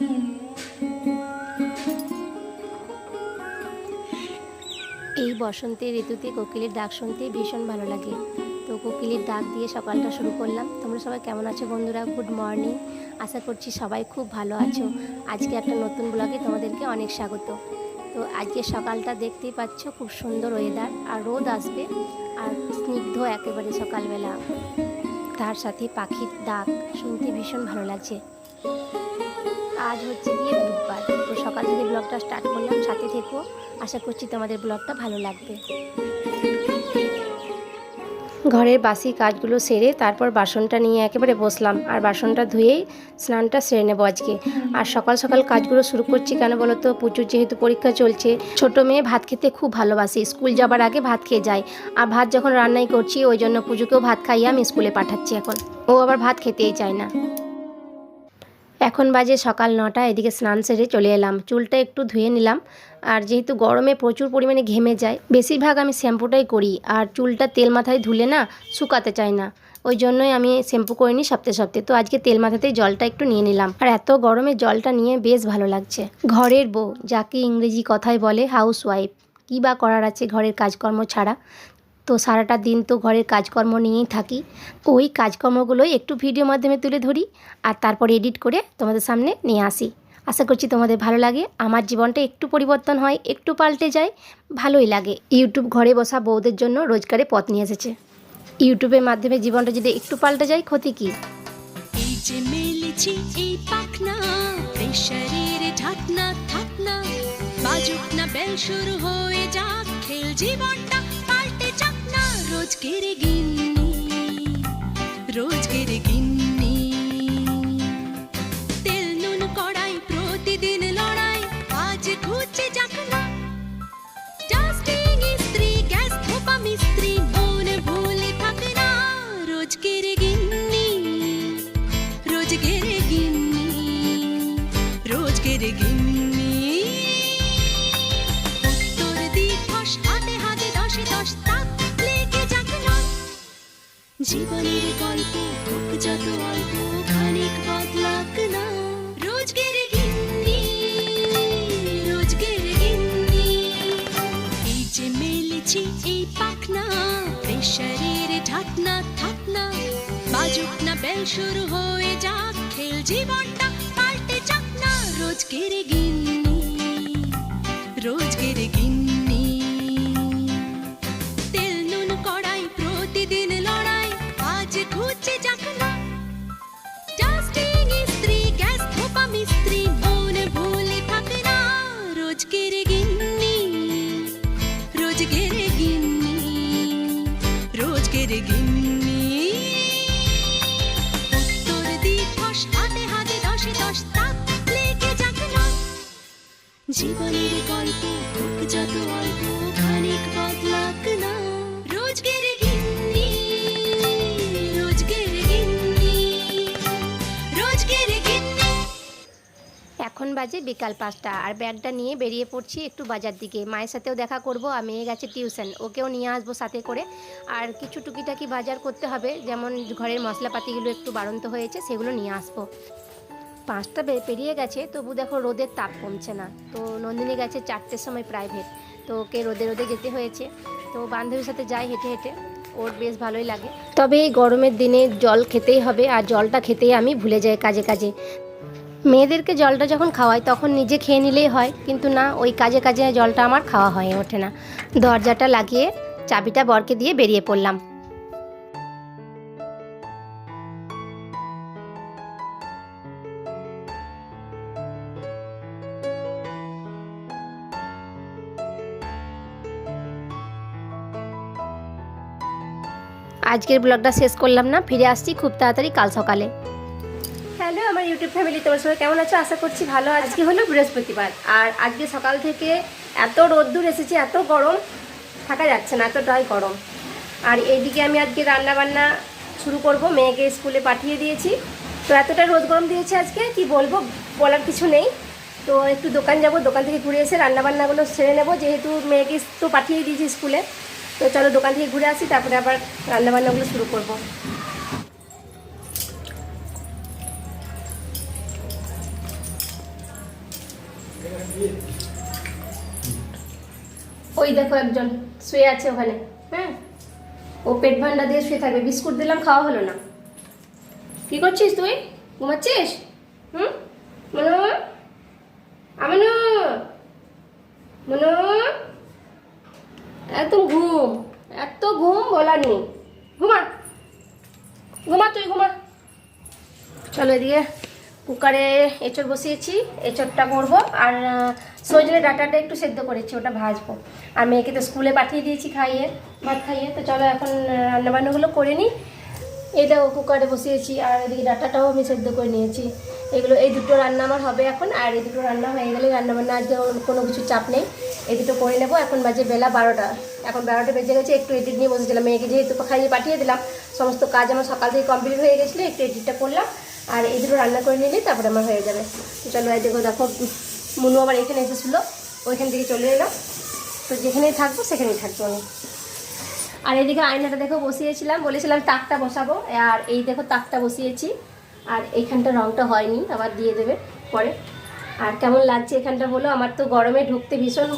এই বসন্তের ঋতুতে কোকিলের ডাক শুনতে ভীষণ ভালো লাগে। তো কোকিলের ডাক দিয়ে সকালটা শুরু করলাম। তোমরা সবাই কেমন আছো বন্ধুরা? Good morning. আশা করছি সবাই খুব ভালো আছো। আজকে একটা নতুন ব্লগে তোমাদেরকে অনেক স্বাগত। তো আজকে সকালটা দেখতেই পাচ্ছ, খুব সুন্দর ওয়েদার, আর রোদ আসবে, আর স্নিগ্ধ একেবারে সকালবেলা, তার সাথে পাখির ডাক শুনতে ভীষণ ভালো লাগছে। আজ হচ্ছে গিয়ে বুধবার। তো সকাল থেকে ব্লগটা স্টার্ট করলাম, সাথে থেকো। আশা করছি তোমাদের ব্লগটা ভালো লাগবে। ঘরের বাসি কাজগুলো সেরে তারপর বাসনটা নিয়ে একেবারে বসলাম, আর বাসনটা ধুয়েই স্নানটা সেরে নেবো আজকে। আর সকাল সকাল কাজগুলো শুরু করছি কেন বলো তো? পুজোর যেহেতু পরীক্ষা চলছে, ছোট মেয়ে ভাত খেতে খুব ভালোবাসে, স্কুল যাবার আগে ভাত খেয়ে যায়। আর ভাত যখন রান্নাই করছি, ওই জন্য পুজোকেও ভাত খাইয়ে আমি স্কুলে পাঠাচ্ছি। এখন ও আবার ভাত খেতেই চায় না। এখন বাজে সকাল 9টা। এদিকে স্নান সেরে চলে এলাম, চুলটা একটু ধুয়ে নিলাম। আর যেহেতু গরমে প্রচুর পরিমাণে ঘেমে যায়, বেশিরভাগ আমি শ্যাম্পুটাই করি, আর চুলটা তেল মাথায় ধুলে না শুকাতে চায় না, ওই জন্যই আমি শ্যাম্পু করিনি সপ্তাহে সপ্তাহে। তো আজকে তেল মাথাতেই জলটা একটু নিয়ে নিলাম, আর এত গরমে জলটা নিয়ে বেশ ভালো লাগছে। ঘরের বউ, যাকে ইংরেজি কথায় বলে হাউস ওয়াইফ, কী বা করার আছে ঘরের কাজকর্ম ছাড়া? তো সারাটা দিন তো ঘরের কাজকর্ম নিয়েই থাকি। ওই কাজকর্মগুলোই একটু ভিডিও মাধ্যমে তুলে ধরি, আর তারপর এডিট করে তোমাদের সামনে নিয়ে আসি। আশা করছি তোমাদের ভালো লাগে। আমার জীবনটা একটু পরিবর্তন হয়, একটু পাল্টে যায়, ভালোই লাগে। ইউটিউব ঘরে বসা বউদের জন্য রোজগারের পথ নিয়ে এসেছে। ইউটিউবের মাধ্যমে জীবনটা যদি একটু পাল্টে যায়, ক্ষতি কি? এই যে মেলেছি এই পাখনা, প্রেশারের ঢাকনা থাকনা, বাজুক না বেল, শুরু হয়ে যাক খেল, জীবনটা পাল্টে যাক না। রোজকের গিন্নি, রোজকের গিন্নি, তেল নুন কড়াই প্রতিদিন লড়াই, আজ ঘুচে যাক না। ডাস্টিং ইস্ত্রি, গ্যাস ধোপা মিস্ত্রি, মন ভুলে থাকে না। রোজকের গিন্নি, রোজকের গিন্নি, রোজকের গিন্নি। উত্তর দিবস হাতে হাতে 10-10 তাক লেগে যাক না। জীবনের গল্প হোক যত অল্প, খানিক বদলাক না। রোজকের গিন্নি, রোজকের গিন্নি। এই যে মেলেছি এই পাখনা, প্রেশারের ঢাকনা থাকনা, বাজুক না বেল, শুরু হয়ে যাক খেল, জীবনটা পাল্টে যাক না। রোজকের গিন্নি, রোজকের গিন্নি, তেল নুন কড়াই প্রতিদিন লড়াই, আজ ঘুচে যাক না। ডাস্টিং ইস্ত্রি, গ্যাস ধোপা মিস্ত্রি, মন ভুলে থাকে না। রোজকের গিন্নি, রোজকের গিন্নি, রোজকের গিন্নি। উত্তর দিবস হাতে হাতে 10-10 তাক লেগে যাক না। জীবনের গল্প হোক যত অল্প, খানিক বদলাক না। রোজকের গিন্নি, রোজকের গিন্নি, রোজকের গিন্নি। এখন বাজে বিকাল 5টা, আর ব্যাগটা নিয়ে বেরিয়ে পড়ছি একটু বাজার দিকে। মায়ের সাথেও দেখা করব, আর মেয়ে গেছে টিউশন, ওকেও নিয়ে আসবো সাথে করে। আর কিছু টুকিটাকি বাজার করতে হবে, যেমন ঘরের মশলাপাতিগুলো একটু বাড়ন্ত হয়েছে, সেগুলো নিয়ে আসবো। 5টা পেরিয়ে গেছে, তবু দেখো রোদের তাপ কমছে না। তো নন্দিনী গেছে 4টের সময় প্রাইভেট, তো ওকে রোদে রোদে যেতে হয়েছে। তো বান্ধবীর সাথে যাই হেঁটে হেঁটে, ওর বেশ ভালোই লাগে। তবে এই গরমের দিনে জল খেতেই হবে, আর জলটা খেতেই আমি ভুলে যাই কাজে কাজে। মেয়েদেরকে জলটা যখন খাওয়াই তখন নিজে খেয়ে নিলেই হয়, কিন্তু না, ওই কাজে কাজে জলটা আমার খাওয়া হয়ে ওঠে না। দরজাটা লাগিয়ে চাবিটা বরকে দিয়ে বেরিয়ে পড়লাম। আজকের ব্লগটা শেষ করলাম না, ফিরে আসছি খুব তাড়াতাড়ি কাল সকালে। হ্যালো আমার ইউটিউব ফ্যামিলি, তোমার সবাই কেমন আছো? আশা করছি ভালো। আজকে হলো বৃহস্পতিবার, আর আজকে সকাল থেকে এত রোদ্দুর এসেছে, এত গরম, থাকা যাচ্ছে না, এতটাই গরম। আর এইদিকে আমি আজকে রান্না বান্না শুরু করব, মেয়েকে স্কুলে পাঠিয়ে দিয়েছি। তো এতটা রোদ গরম দিয়েছে আজকে, কি বলবো, বলার কিছু নেই। তো একটু দোকান যাব, দোকান থেকে ঘুরে এসে রান্নাবান্নাগুলো সেরে নেবো, যেহেতু মেয়েকে তো পাঠিয়ে দিয়েছি স্কুলে। তো চলো দোকান থেকে ঘুরে আসি, তারপরে আবার রান্নাবান্নাগুলো শুরু করবো। ওই দেখো একজন শুয়ে আছে ওখানে, হ্যাঁ, ও পেট ভান্ডা দিয়ে শুয়ে থাকবে। বিস্কুট দিলাম, খাওয়া হলো না। কি করছিস তুই? ঘুমাচ্ছিস? হুম, মনো, আমানো, মনো, একদম ঘুম, এত ঘুম বলার নেই। ঘুমা, ঘুমা, তুই ঘুমা। চলো এদিকে কুকারে এঁচড় বসিয়েছি, এঁচড়টা করবো। আর সজনে ডাঁটাটা একটু সেদ্ধ করেছি, ওটা ভাজবো। আর মেয়েকে তো স্কুলে পাঠিয়ে দিয়েছি খাইয়ে, ভাত খাইয়ে। তো চলো এখন রান্নাবান্নাগুলো করে নিই। এটাও কুকারে বসিয়েছি, আর এদিকে ডাঁটাটাও আমি সেদ্ধ করে নিয়েছি। এগুলো, এই দুটো রান্না আমার হবে এখন। আর এই দুটো রান্না হয়ে গেলে রান্নাবান্না আজকে কোনো কিছু চাপ নেই, এই দুটো করে নেবো। এখন বাজে বেলা 12টা, এখন 12টা বেজে গেছে। একটু এডিট নিয়ে বসেছিলাম, মেয়েকে যেহেতু খাইয়ে পাঠিয়ে দিলাম, সমস্ত কাজ আমার সকাল থেকে কমপ্লিট হয়ে গেছিলো, একটু এডিটটা করলাম। আর এই দুটো রান্না করে নিলে তারপরে আমার হয়ে যাবে। তো চলো, এই দেখো দেখো মুনু আবার এখানে এসেছিলো, ওইখান থেকে চলে এলাম। তো যেখানেই থাকবো সেখানেই থাকবো আমি। আর এইদিকে আয়নাটা দেখো বসিয়েছিলাম, বলেছিলাম তাকটা বসাবো। আর এই দেখো তাকটা বসিয়েছি। আর এইখানটা রংটা হয়নি, আবার দিয়ে দেবে পরে। আর কেমন লাগছে এখানটা বলো? আমার তো গরমে ঢুকতে ভীষণ,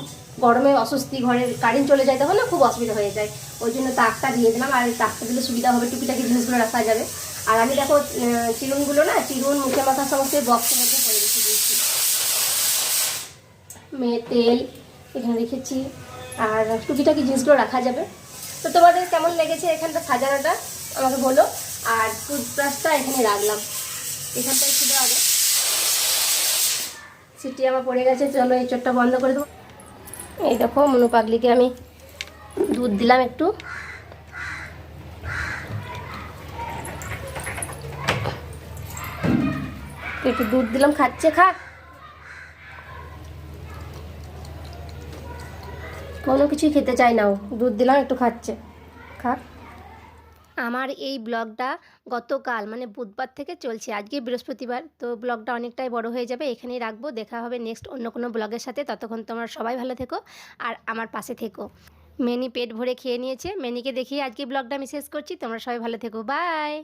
গরমে অস্বস্তি, ঘরের কারেন্ট চলে যায় তখন না খুব অসুবিধা হয়ে যায়। ওই জন্য তাকটা দিয়ে দিলাম। আর এই তাকটা দিলে সুবিধা হবে, টুকিটাকি জিনিসগুলো রাখা যাবে। আর আমি দেখো চিরুনগুলো না, চিরুন, মুখে মাথা সমস্ত বক্সের মধ্যে করে রেখে দিয়েছি। মেয়ের তেল এখানে রেখেছি, আর টুকিটাকি জিনিসগুলো রাখা যাবে। তো তোমাদের কেমন লেগেছে এখানটা সাজানোটা আমাকে বলো। আর টুথব্রাশটা এখানে রাখলাম, এখানটায় ছিল আগে। সিটি আমার পড়ে গেছে, চলো এই চোটটা বন্ধ করে দেবো। এই দেখো মনু পাগলিকে আমি দুধ দিলাম একটু। একটু দুধ দিলাম, খাচ্ছে, খা। কোনো কিছুই খেতে চায় না ও, দুধ দিলাম একটু খাচ্ছে, খা। আমার এই ব্লগটা গতকাল মানে বুধবার থেকে চলছে, আজকে বৃহস্পতিবার। তো ব্লগটা অনেকটাই বড় হয়ে যাবে, এখানেই রাখবো। দেখা হবে নেক্সট অন্য কোনো ব্লগের সাথে। ততক্ষণ তোমরা সবাই ভালো থেকো আর আমার পাশে থেকো। মেনি পেট ভরে খেয়ে নিয়েছে, মেনিকে দেখিয়ে আজকে ব্লগটা আমি শেষ করছি। তোমরা সবাই ভালো থেকো, বাই।